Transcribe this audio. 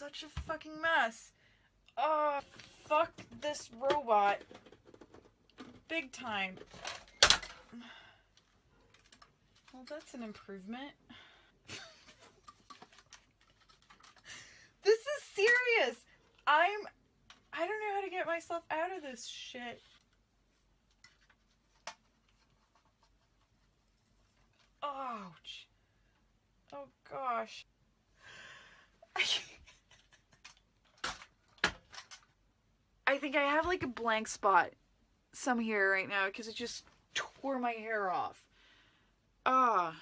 such a fucking mess. Oh, fuck this robot. Big time. Well, that's an improvement. This is serious. I don't know how to get myself out of this shit. Ouch. Oh gosh. I think I have like a blank spot some here right now because it just tore my hair off. Ah.